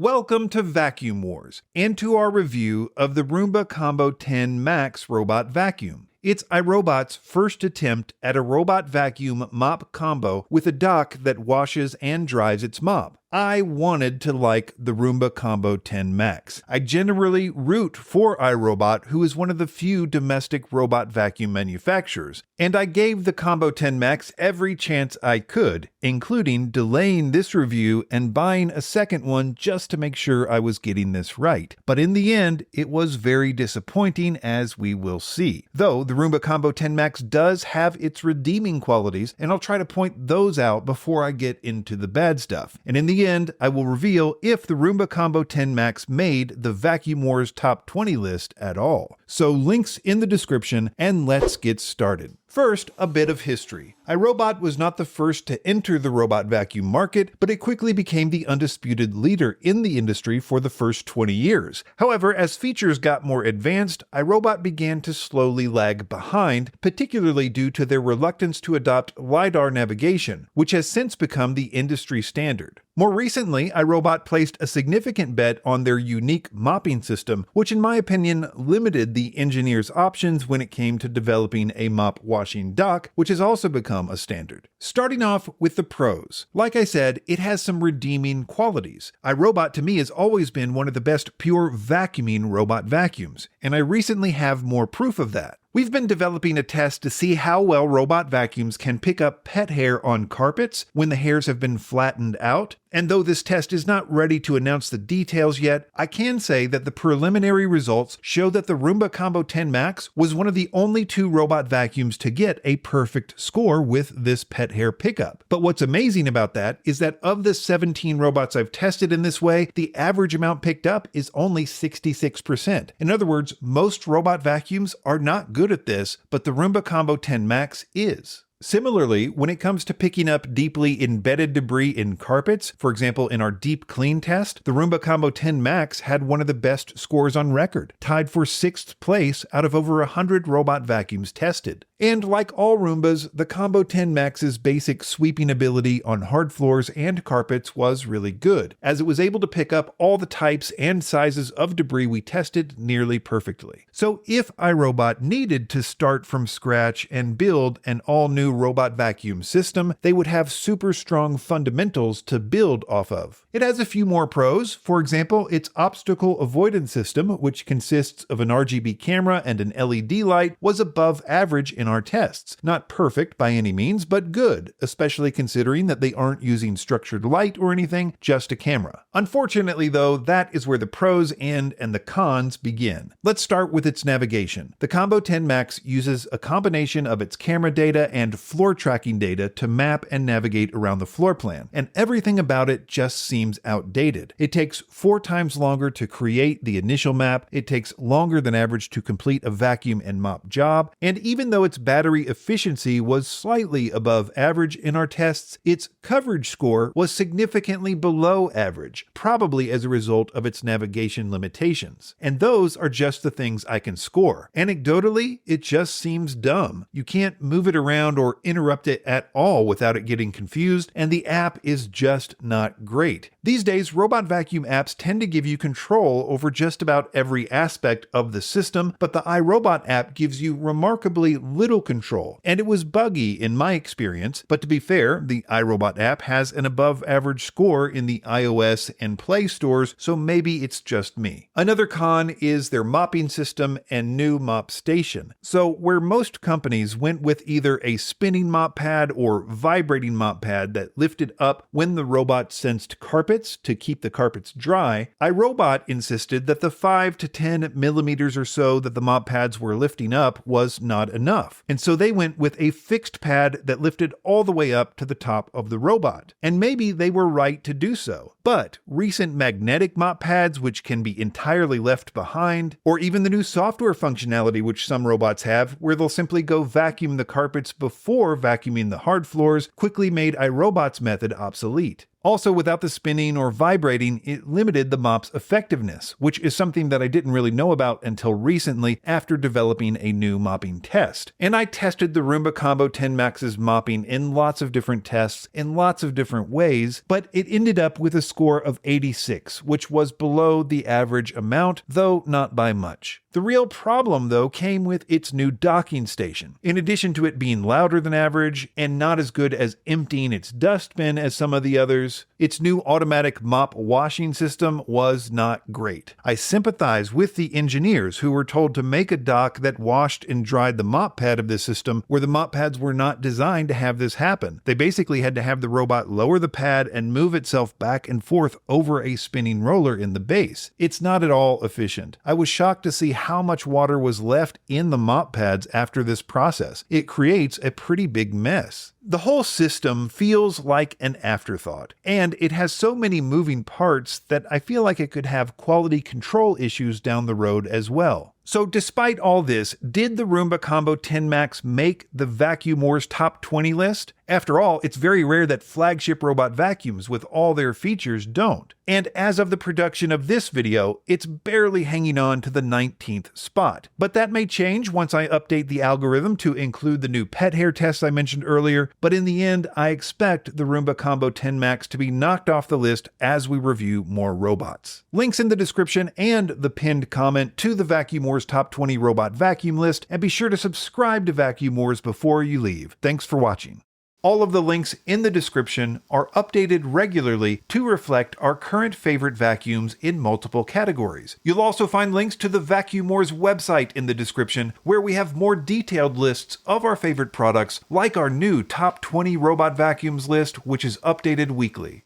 Welcome to Vacuum Wars, and to our review of the Roomba Combo 10 Max Robot Vacuum. It's iRobot's first attempt at a robot vacuum mop combo with a dock that washes and dries its mop. I wanted to like the Roomba Combo 10 Max. I generally root for iRobot, who is one of the few domestic robot vacuum manufacturers, and I gave the Combo 10 Max every chance I could, including delaying this review and buying a second one just to make sure I was getting this right. But in the end, it was very disappointing, as we will see. Though the Roomba Combo 10 Max does have its redeeming qualities, and I'll try to point those out before I get into the bad stuff. And in the end, I will reveal if the Roomba Combo 10 Max made the Vacuum Wars Top 20 list at all. So links in the description, and let's get started. First, a bit of history. iRobot was not the first to enter the robot vacuum market, but it quickly became the undisputed leader in the industry for the first 20 years. However, as features got more advanced, iRobot began to slowly lag behind, particularly due to their reluctance to adopt LiDAR navigation, which has since become the industry standard. More recently, iRobot placed a significant bet on their unique mopping system, which in my opinion limited the engineers' options when it came to developing a mop washing dock, which has also become a standard. Starting off with the pros. Like I said, it has some redeeming qualities. iRobot to me has always been one of the best pure vacuuming robot vacuums, and I recently have more proof of that. We've been developing a test to see how well robot vacuums can pick up pet hair on carpets when the hairs have been flattened out, and though this test is not ready to announce the details yet, I can say that the preliminary results show that the Roomba Combo 10 Max was one of the only two robot vacuums to get a perfect score with this pet hair pickup. But what's amazing about that is that of the 17 robots I've tested in this way, the average amount picked up is only 66%. In other words, most robot vacuums are not good at this, but the Roomba Combo 10 Max is. Similarly, when it comes to picking up deeply embedded debris in carpets, for example in our deep clean test, the Roomba Combo 10 Max had one of the best scores on record, tied for 6th place out of over 100 robot vacuums tested. And like all Roombas, the Combo 10 Max's basic sweeping ability on hard floors and carpets was really good, as it was able to pick up all the types and sizes of debris we tested nearly perfectly. So if iRobot needed to start from scratch and build an all-new robot vacuum system, they would have super strong fundamentals to build off of. It has a few more pros. For example, its obstacle avoidance system, which consists of an RGB camera and an LED light, was above average in our tests. Not perfect by any means, but good, especially considering that they aren't using structured light or anything, just a camera. Unfortunately though, that is where the pros end and the cons begin. Let's start with its navigation. The Combo 10 Max uses a combination of its camera data and floor tracking data to map and navigate around the floor plan, and everything about it just seems outdated. It takes 4 times longer to create the initial map, it takes longer than average to complete a vacuum and mop job, and even though its battery efficiency was slightly above average in our tests, its coverage score was significantly below average, probably as a result of its navigation limitations. And those are just the things I can score. Anecdotally, it just seems dumb. You can't move it around or interrupt it at all without it getting confused, and the app is just not great. These days, robot vacuum apps tend to give you control over just about every aspect of the system, but the iRobot app gives you remarkably little control, and it was buggy in my experience. But to be fair, the iRobot app has an above average score in the iOS and Play stores, so maybe it's just me. Another con is their mopping system and new mop station. So where most companies went with either a spinning mop pad or vibrating mop pad that lifted up when the robot sensed carpets to keep the carpets dry, iRobot insisted that the 5 to 10 millimeters or so that the mop pads were lifting up was not enough. And so they went with a fixed pad that lifted all the way up to the top of the robot. And maybe they were right to do so. But recent magnetic mop pads, which can be entirely left behind, or even the new software functionality which some robots have, where they'll simply go vacuum the carpets before vacuuming the hard floors, quickly made iRobot's method obsolete. Also, without the spinning or vibrating, it limited the mop's effectiveness, which is something that I didn't really know about until recently after developing a new mopping test. And I tested the Roomba Combo 10 Max's mopping in lots of different tests in lots of different ways, but it ended up with a score of 86, which was below the average amount, though not by much. The real problem, though, came with its new docking station. In addition to it being louder than average and not as good as emptying its dustbin as some of the others, its new automatic mop washing system was not great. I sympathize with the engineers who were told to make a dock that washed and dried the mop pad of this system where the mop pads were not designed to have this happen. They basically had to have the robot lower the pad and move itself back and forth over a spinning roller in the base. It's not at all efficient. I was shocked to see how much water was left in the mop pads after this process. It creates a pretty big mess. The whole system feels like an afterthought, and it has so many moving parts that I feel like it could have quality control issues down the road as well. So despite all this, did the Roomba Combo 10 Max make the Vacuum Wars Top 20 list? After all, it's very rare that flagship robot vacuums with all their features don't. And as of the production of this video, it's barely hanging on to the 19th spot. But that may change once I update the algorithm to include the new pet hair tests I mentioned earlier, but in the end, I expect the Roomba Combo 10 Max to be knocked off the list as we review more robots. Links in the description and the pinned comment to the Vacuum Wars Top 20 Robot Vacuum list, and be sure to subscribe to Vacuum Wars before you leave. Thanks for watching. All of the links in the description are updated regularly to reflect our current favorite vacuums in multiple categories. You'll also find links to the Vacuum Wars website in the description, where we have more detailed lists of our favorite products, like our new Top 20 Robot Vacuums list, which is updated weekly.